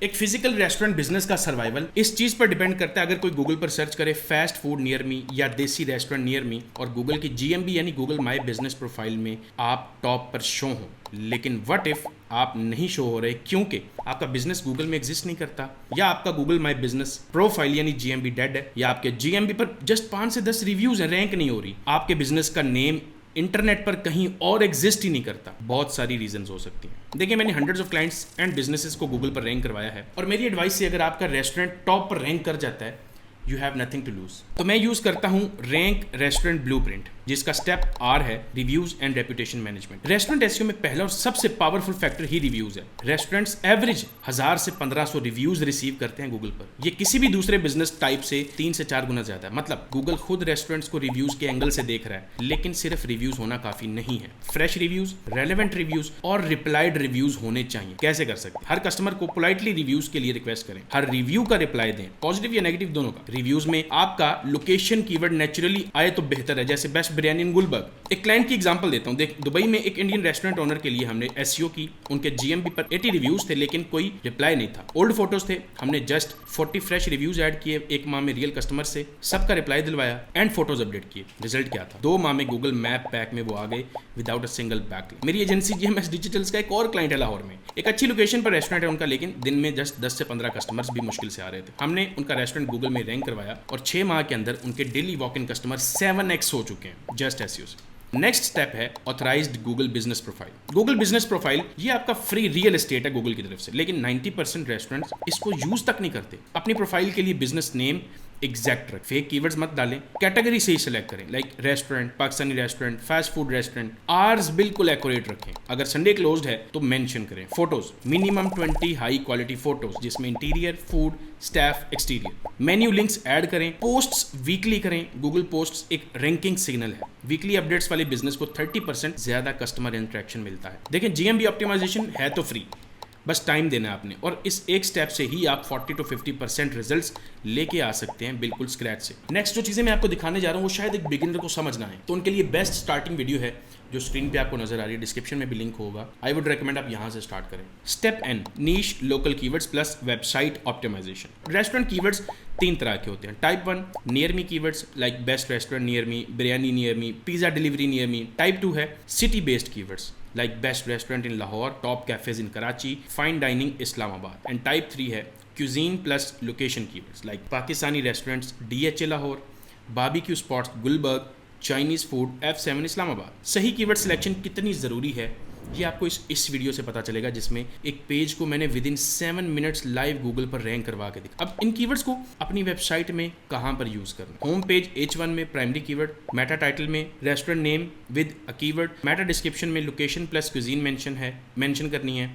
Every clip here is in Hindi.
एक फिजिकल रेस्टोरेंट बिजनेस का सर्वाइवल इस चीज पर डिपेंड करता है, अगर कोई गूगल पर सर्च करे फास्ट फूड नियर मी या देसी रेस्टोरेंट नियर मी और गूगल की जीएमबी यानी गूगल माई बिजनेस प्रोफाइल में आप टॉप पर शो हो, लेकिन व्हाट इफ आप नहीं शो हो रहे क्योंकि आपका बिजनेस गूगल में एग्जिस्ट नहीं करता, या आपका गूगल माई बिजनेस प्रोफाइल यानी जीएमबी डेड है, या आपके जीएमबी पर जस्ट 5 से 10 रिव्यूज हैं, रैंक नहीं हो रही, आपके बिजनेस का नेम इंटरनेट पर कहीं और एग्जिस्ट ही नहीं करता। बहुत सारी रीजंस हो सकती हैं। देखिए, मैंने hundreds of clients and businesses को गूगल पर रैंक करवाया है और मेरी एडवाइस से अगर आपका रेस्टोरेंट टॉप पर रैंक कर जाता है, you have nothing to lose. तो मैं यूज करता हूं रैंक रेस्टोरेंट ब्लूप्रिंट, जिसका स्टेप आर है reviews and reputation management. Restaurant SEO में पहला और सबसे पावरफुल फैक्टर ही रिव्यूज है। रेस्टोरेंट्स एवरेज 1000 से 1500 रिव्यूज रिसीव करते हैं गूगल पर। ये किसी भी दूसरे बिजनेस टाइप से 3 से 4 गुना ज्यादा है। मतलब गूगल खुद रेस्टोरेंट्स को रिव्यूज के एंगल से देख रहा है, लेकिन सिर्फ रिव्यूज होना काफी नहीं है। फ्रेश रिव्यूज, रेलेवेंट रिव्यूज और रिप्लाइड रिव्यूज होने चाहिए। कैसे कर सकते हैं? हर कस्टमर को पोलाइटली रिव्यूज के लिए रिक्वेस्ट करें, हर रिव्यू का रिप्लाई दें, पॉजिटिव या नेगेटिव दोनों का। रिव्यूज में आपका लोकेशन कीवर्ड नेचुरली आए तो बेहतर है, जैसे बेस्ट बिरयानी इन गुलबर्ग। एक क्लाइंट की एग्जांपल देता हूं। देख, दुबई में एक इंडियन रेस्टोरेंट ओनर के लिए हमने एसईओ की, उनके जीएमबी पर 80 रिव्यूज थे लेकिन कोई रिप्लाई नहीं था। ओल्ड फोटोज थे, हमने जस्ट 40 फ्रेश रिव्यूज ऐड किए, 1 माह में रियल कस्टमर से सबका रिप्लाई दिलवाया एंड फोटोज अपडेट किए। रिजल्ट क्या था? 2 माह में गूगल मैप पैक में वो आ गए विदाउट अ सिंगल बैकलिंक। मेरी एजेंसी जीएमएस डिजिटल्स का एक और क्लाइंट है लाहौर में, एक अच्छी लोकेशन पर रेस्टोरेंट है उनका, लेकिन दिन में जस्ट 10 से 15 कस्टमर्स भी मुश्किल से आ रहे थे। हमने उनका रेस्टोरेंट गूगल में रैंक करवाया और 6 माह के अंदर उनके daily walk in customer 7x हो चुके हैं जस्ट एसईओ से। नेक्स्ट स्टेप है authorised Google business profile. Google business profile ये आपका फ्री रियल एस्टेट है गूगल की तरफ से, लेकिन 90% रेस्टोरेंट्स इसको यूज तक नहीं करते। अपनी प्रोफाइल के लिए बिजनेस नेम एग्जैक्ट रखें, फेक कीवर्ड्स मत डालें, कैटेगरी से ही सिलेक्ट करें, like restaurant, Pakistani restaurant, fast food restaurant. Hours बिल्कुल एक्यूरेट रखें, अगर संडे क्लोज्ड है तो मेंशन करें। Photos minimum 20 high quality photos जिसमें interior, food, staff, exterior. Menu links add करें। पोस्ट्स वीकली करें। गूगल पोस्ट्स एक रैंकिंग सिग्नल है। वीकली अपडेट्स वाले बिजनेस को 30% ज्यादा कस्टमर इंटरेक्शन मिलता है। देखिए, जीएमबी ऑप्टिमाइजेशन है तो फ्री, बस टाइम देना है आपने, और इस एक स्टेप से ही आप 40 to 50% रिजल्ट्स लेके आ सकते हैं बिल्कुल स्क्रैच से। नेक्स्ट जो चीज़ें मैं आपको दिखाने जा रहा हूँ वो शायद एक बिगिनर को समझना है, तो उनके लिए बेस्ट स्टार्टिंग वीडियो है जो स्क्रीन पे आपको नजर आ रही है, डिस्क्रिप्शन में भी लिंक होगा। आई वुड रेकमेंड आप यहाँ से स्टार्ट करें। Step N, niche local keywords plus website optimisation. Restaurant keywords 3 तरह के होते हैं। Type 1 near me keywords like best restaurant near me, biryani near me, pizza delivery near me. Type 2 है city based keywords like best restaurant in Lahore, top cafes in Karachi, fine dining Islamabad. And type 3 है cuisine plus location keywords like Pakistani restaurants DHA Lahore, barbecue spots Gulberg, Chinese food F7 Islamabad. सही कीवर्ड सिलेक्शन कितनी ज़रूरी है ये आपको इस वीडियो से पता चलेगा, जिसमें एक पेज को मैंने with in 7 minutes live Google पर रैंक करवा के दिखा। अब इन कीवर्ड्स को अपनी वेबसाइट में कहाँ पर यूज करना? होम पेज H1 में प्राइमरी कीवर्ड, मेटा टाइटल में restaurant name with a keyword, Meta description में लोकेशन प्लस क्यूजीन मेंशन करनी है,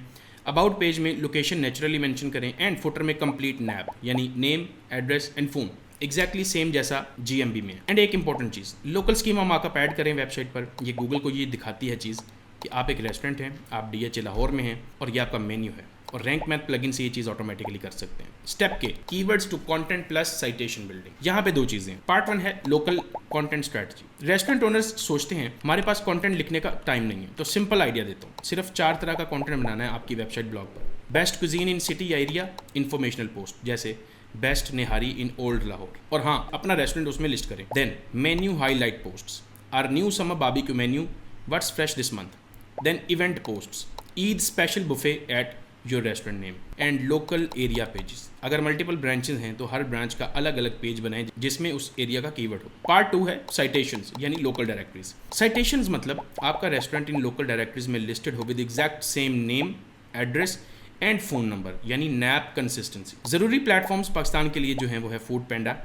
अबाउट पेज में लोकेशन नेचुरली मेंशन करें, एंड फुटर में कंप्लीट नैप यानी name, address and phone, exactly same जैसा जीएमबी में। एंड एक इंपॉर्टेंट चीज़, लोकल स्कीमा मार्कअप ऐड करें वेबसाइट पर। ये गूगल को ये दिखाती है चीज़ कि आप एक रेस्टोरेंट हैं, आप DHA लाहौर में हैं और ये आपका मेन्यू है, और रैंक मैथ प्लगइन से ये चीज़ ऑटोमेटिकली कर सकते हैं। स्टेप के, keywords to content plus citation building. यहाँ पे 2 चीज़ें। पार्ट 1 है local content strategy. Restaurant owners सोचते हैं हमारे पास कंटेंट लिखने का टाइम नहीं है, तो सिंपल आइडिया देता हूँ। सिर्फ 4 तरह का कंटेंट बनाना है आपकी वेबसाइट ब्लॉग पर। बेस्ट कुजीन इन सिटी या एरिया, इन्फॉर्मेशनल पोस्ट जैसे best nihari in old Lahore, और हाँ अपना रेस्टोरेंट उसमें लिस्ट करें। Then menu highlight posts, or new summer barbecue menu, what's fresh this month. Then event posts, Eid special buffet at your restaurant name, and local area pages. अगर मल्टीपल ब्रांचेस हैं तो हर ब्रांच का अलग अलग पेज बनाएं जिसमें उस एरिया का कीवर्ड हो। पार्ट 2 है साइटेशंस यानी लोकल डायरेक्टरीज। साइटेशंस मतलब आपका रेस्टोरेंट इन लोकल डायरेक्टरीज में लिस्टेड हो with exact same name, address and phone number यानी नैप कंसिस्टेंसी। जरूरी प्लेटफॉर्म्स पाकिस्तान के लिए जो हैं वो है Foodpanda,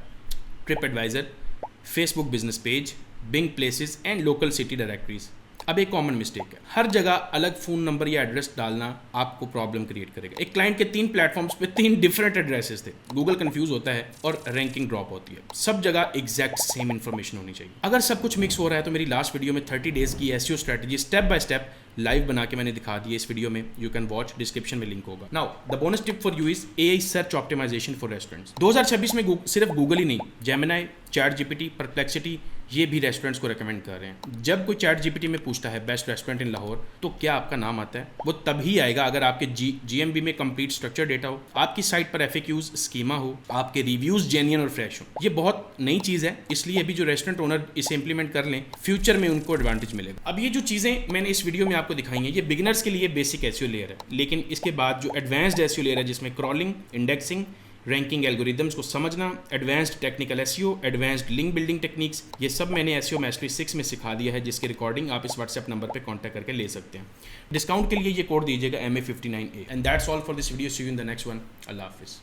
Tripadvisor, Facebook business page, Bing places and local city directories. अब एक कॉमन मिस्टेक है, हर जगह अलग फ़ोन नंबर या एड्रेस डालना आपको प्रॉब्लम क्रिएट करेगा। एक क्लाइंट के 3 प्लेटफॉर्म्स पे 3 डिफरेंट एड्रेसेस थे, गूगल कंफ्यूज होता है और रैंकिंग ड्रॉप होती है। सब जगह एग्जैक्ट सेम इन्फॉर्मेशन होनी चाहिए। अगर सब कुछ मिक्स हो रहा है तो मेरी लास्ट वीडियो में 30 डेज की SEO strategy step by step live बना के मैंने दिखा दी है। इस वीडियो में यू कैन वॉच, डिस्क्रिप्शन में लिंक होगा। Now the bonus tip for you is AI search optimisation for restaurants. 2026 में सिर्फ गूगल ही नहीं, जेमिनाई, चैट जीपीटी, परप्लेक्सिटी ये भी रेस्टोरेंट्स को रेकमेंड कर रहे हैं। जब कोई चैट जीपीटी में पूछता है बेस्ट रेस्टोरेंट इन लाहौर, तो क्या आपका नाम आता है? वो तभी आएगा अगर आपके जीएमबी में कंप्लीट स्ट्रक्चर डेटा हो, आपकी साइट पर एफएक्यूज स्कीमा हो, आपके रिव्यूज जेन्युइन और फ्रेश हो। ये बहुत नई चीज़ है, इसलिए अभी जो रेस्टोरेंट ओनर इसे इंप्लीमेंट कर लें, फ्यूचर में उनको एडवांटेज मिलेगा। अब ये जो चीज़ें मैंने इस वीडियो में आपको दिखाई हैं, ये बिगिनर्स के लिए बेसिक एसईओ लेयर है, लेकिन इसके बाद जो एडवांस्ड एसईओ लेयर है जिसमें क्रॉलिंग, इंडेक्सिंग, रैंकिंग एल्गोरिदम्स को समझना, advanced technical SEO, advanced link building techniques, ये सब मैंने एसईओ मैस्टरी 6 में सिखा दिया है, जिसकी रिकॉर्डिंग आप इस व्हाट्सएप नंबर पे कांटेक्ट करके ले सकते हैं। डिस्काउंट के लिए ये कोड दीजिएगा MA59A। And that's all for this video. See you in the next one. अल्लाह हाफिज़।